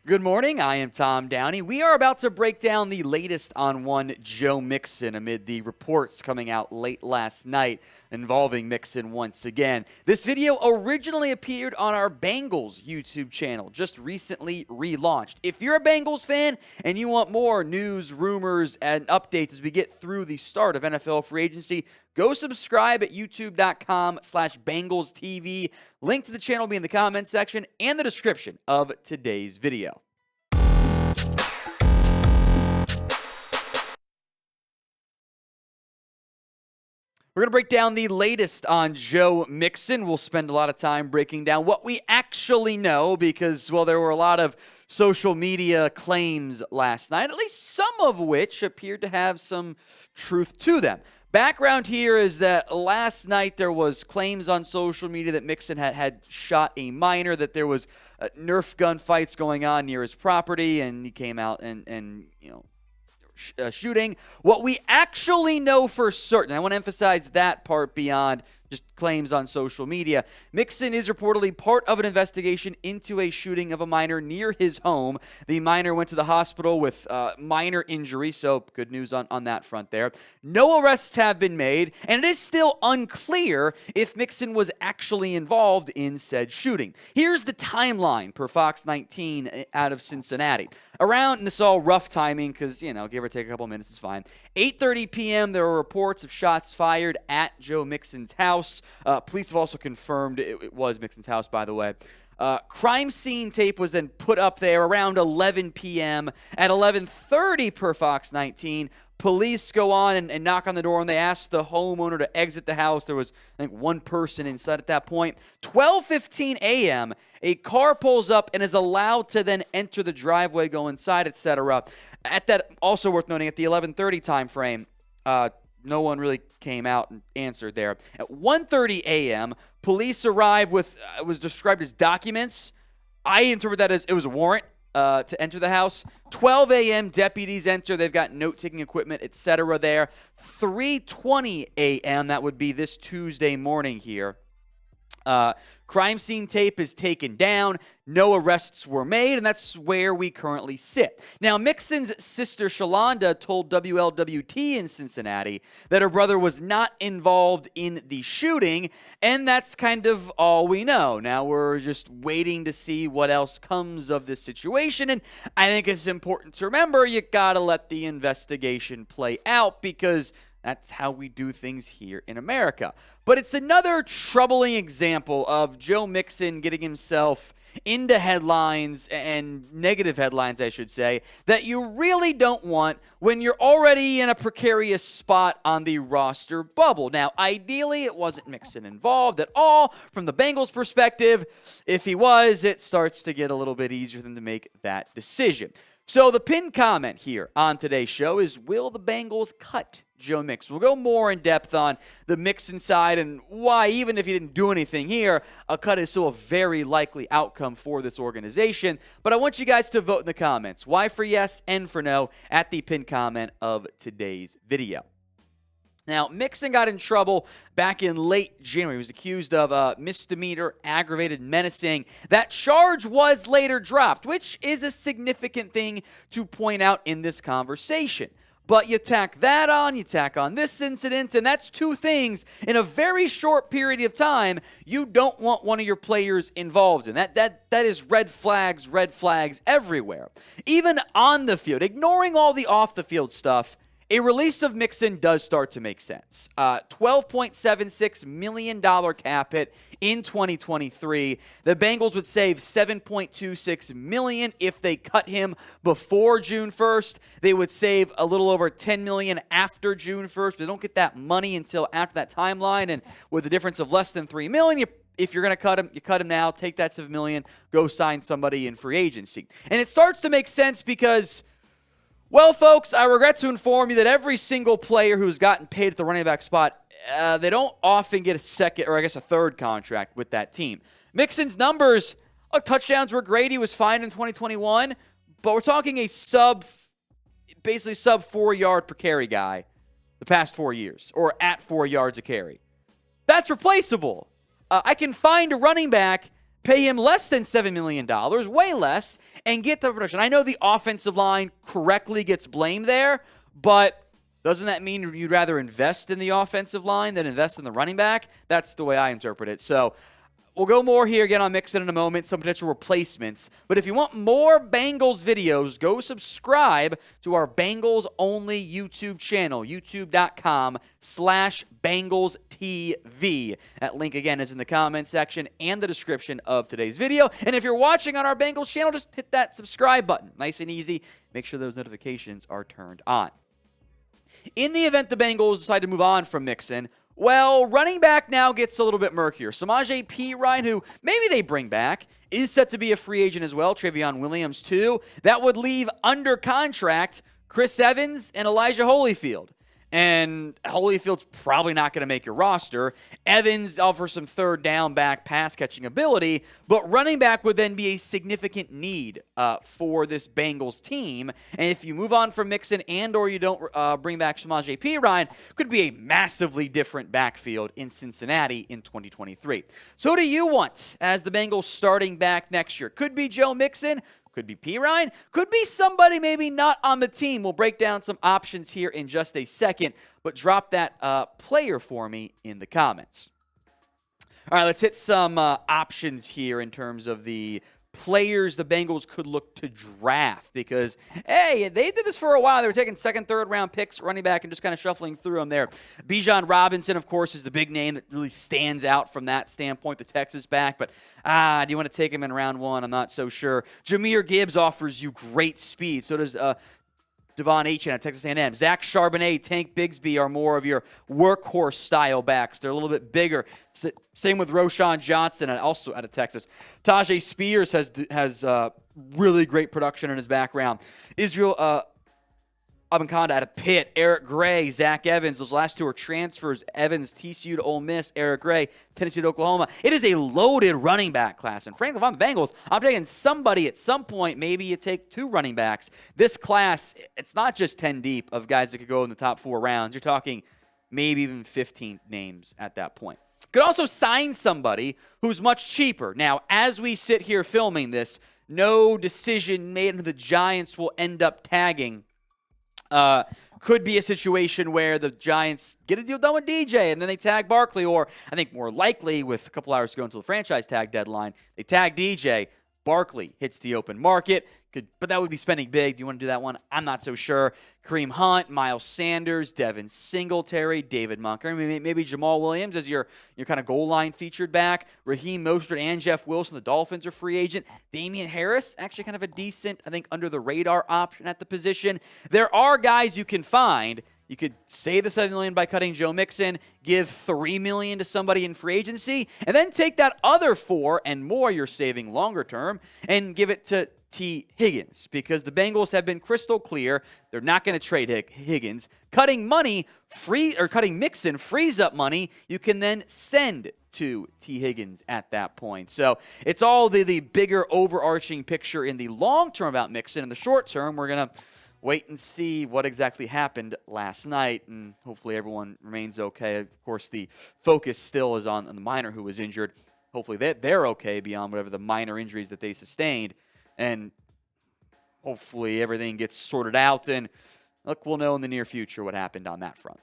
Good morning, I am Tom Downey. We are about to break down the latest on one Joe Mixon amid the reports coming out late last night involving Mixon once again. This video originally appeared on our Bengals YouTube channel, just recently relaunched. If you're a Bengals fan and you want more news, rumors, and updates as we get through the start of NFL free agency, go subscribe at youtube.com/BengalsTV. Link to the channel will be in the comments section and the description of today's video. We're going to break down the latest on Joe Mixon. We'll spend a lot of time breaking down what we actually know because, well, there were a lot of social media claims last night, at least some of which appeared to have some truth to them. Background here is that last night there was claims on social media that Mixon had shot a minor, that there was Nerf gun fights going on near his property, and he came out and shooting. What we actually know for certain, I want to emphasize that part beyond just claims on social media. Mixon is reportedly part of an investigation into a shooting of a minor near his home. The minor went to the hospital with minor injury, so good news on that front there. No arrests have been made, and it is still unclear if Mixon was actually involved in said shooting. Here's the timeline per Fox 19 out of Cincinnati. Around, and this is all rough timing because, give or take a couple minutes is fine. 8:30 p.m., there were reports of shots fired at Joe Mixon's house. Police have also confirmed it was Mixon's house, by the way. Crime scene tape was then put up there around 11 p.m. At 11:30 per Fox 19, police go on and knock on the door, and they ask the homeowner to exit the house. There was, I think, one person inside at that point. 12:15 a.m., a car pulls up and is allowed to then enter the driveway, go inside, etc. At that, also worth noting, at the 11:30 time frame, no one really came out and answered there. At 1:30 a.m., police arrived with was described as documents. I interpret that as it was a warrant to enter the house. 12 a.m., deputies enter. They've got note-taking equipment, etc. there. 3:20 a.m., that would be this Tuesday morning here. Crime scene tape is taken down. No arrests were made, and that's where we currently sit. Now, Mixon's sister, Shalonda, told WLWT in Cincinnati that her brother was not involved in the shooting, and that's kind of all we know. Now, we're just waiting to see what else comes of this situation, and I think it's important to remember you got to let the investigation play out because that's how we do things here in America. But it's another troubling example of Joe Mixon getting himself into headlines, and negative headlines, I should say, that you really don't want when you're already in a precarious spot on the roster bubble. Now, ideally, it wasn't Mixon involved at all from the Bengals' perspective. If he was, it starts to get a little bit easier for them to make that decision. So the pinned comment here on today's show is, will the Bengals cut Joe Mixon? We'll go more in depth on the Mixon side and why, even if he didn't do anything here, a cut is still a very likely outcome for this organization. But I want you guys to vote in the comments. Y for yes, N for no at the pinned comment of today's video. Now, Mixon got in trouble back in late January. He was accused of misdemeanor aggravated menacing. That charge was later dropped, which is a significant thing to point out in this conversation. But you tack that on, you tack on this incident, and that's two things in a very short period of time you don't want one of your players involved in. That is red flags everywhere. Even on the field, ignoring all the off-the-field stuff, a release of Mixon does start to make sense. $12.76 million cap hit in 2023. The Bengals would save $7.26 million if they cut him before June 1st. They would save a little over $10 million after June 1st. But they don't get that money until after that timeline. And with a difference of less than $3 million, if you're going to cut him, you cut him now, take that $7 million, go sign somebody in free agency. And it starts to make sense because, well, folks, I regret to inform you that every single player who's gotten paid at the running back spot, they don't often get a second or I guess a third contract with that team. Mixon's numbers, touchdowns were great. He was fine in 2021, but we're talking a basically sub 4 yard per carry guy the past 4 years, or at 4 yards a carry. That's replaceable. I can find a running back pay him less than $7 million, way less, and get the production. I know the offensive line correctly gets blamed there, but doesn't that mean you'd rather invest in the offensive line than invest in the running back? That's the way I interpret it. So we'll go more here again on Mixon in a moment, some potential replacements. But if you want more Bengals videos, go subscribe to our Bengals-only YouTube channel, youtube.com/BengalsTV. That link, again, is in the comment section and the description of today's video. And if you're watching on our Bengals channel, just hit that subscribe button. Nice and easy. Make sure those notifications are turned on. In the event the Bengals decide to move on from Mixon, well, running back now gets a little bit murkier. Samaje Perine, who maybe they bring back, is set to be a free agent as well. Trevion Williams, too. That would leave under contract Chris Evans and Elijah Holyfield. And Holyfield's probably not going to make your roster. Evans offers some third down back pass catching ability, but running back would then be a significant need for this Bengals team. And if you move on from Mixon and or you don't bring back Samaje Perine, could be a massively different backfield in Cincinnati in 2023. So who do you want as the Bengals starting back next year? Could be Joe Mixon. Could be Perine. Could be somebody maybe not on the team. We'll break down some options here in just a second, but drop that player for me in the comments. All right, let's hit some options here in terms of the players the Bengals could look to draft because, hey, they did this for a while. They were taking second, third round picks, running back, and just kind of shuffling through them there. Bijan Robinson, of course, is the big name that really stands out from that standpoint, the Texas back. But, do you want to take him in round one? I'm not so sure. Jahmyr Gibbs offers you great speed. So does Devon Achane at Texas A&M. Zach Charbonnet, Tank Bigsby are more of your workhorse-style backs. They're a little bit bigger. Same with Roschon Johnson, also out of Texas. Tyjae Spears has really great production in his background. Israel Abanikanda out of Pitt, Eric Gray, Zach Evans. Those last two are transfers. Evans, TCU to Ole Miss, Eric Gray, Tennessee to Oklahoma. It is a loaded running back class. And frankly, if I'm the Bengals, I'm taking somebody at some point. Maybe you take two running backs. This class, it's not just 10 deep of guys that could go in the top 4 rounds. You're talking maybe even 15 names at that point. Could also sign somebody who's much cheaper. Now, as we sit here filming this, no decision made who the Giants will end up tagging. Could be a situation where the Giants get a deal done with DJ and then they tag Barkley, or I think more likely with a couple hours to go until the franchise tag deadline, they tag DJ. Barkley hits the open market. But that would be spending big. Do you want to do that one? I'm not so sure. Kareem Hunt, Miles Sanders, Devon Singletary, David Montgomery, maybe Jamal Williams as your kind of goal line featured back. Raheem Mostert and Jeff Wilson, the Dolphins are free agent. Damian Harris, actually kind of a decent, I think, under-the-radar option at the position. There are guys you can find. You could save the $7 million by cutting Joe Mixon, give $3 million to somebody in free agency, and then take that other $4 million and more you're saving longer term and give it to T. Higgins, because the Bengals have been crystal clear they're not going to trade Higgins. Cutting Mixon frees up money you can then send to T. Higgins at that point. So it's all the bigger overarching picture in the long term about Mixon. In the short term, we're going to wait and see what exactly happened last night, and hopefully everyone remains okay. Of course, the focus still is on the minor who was injured. Hopefully they're okay beyond whatever the minor injuries that they sustained. And hopefully everything gets sorted out, and look, we'll know in the near future what happened on that front.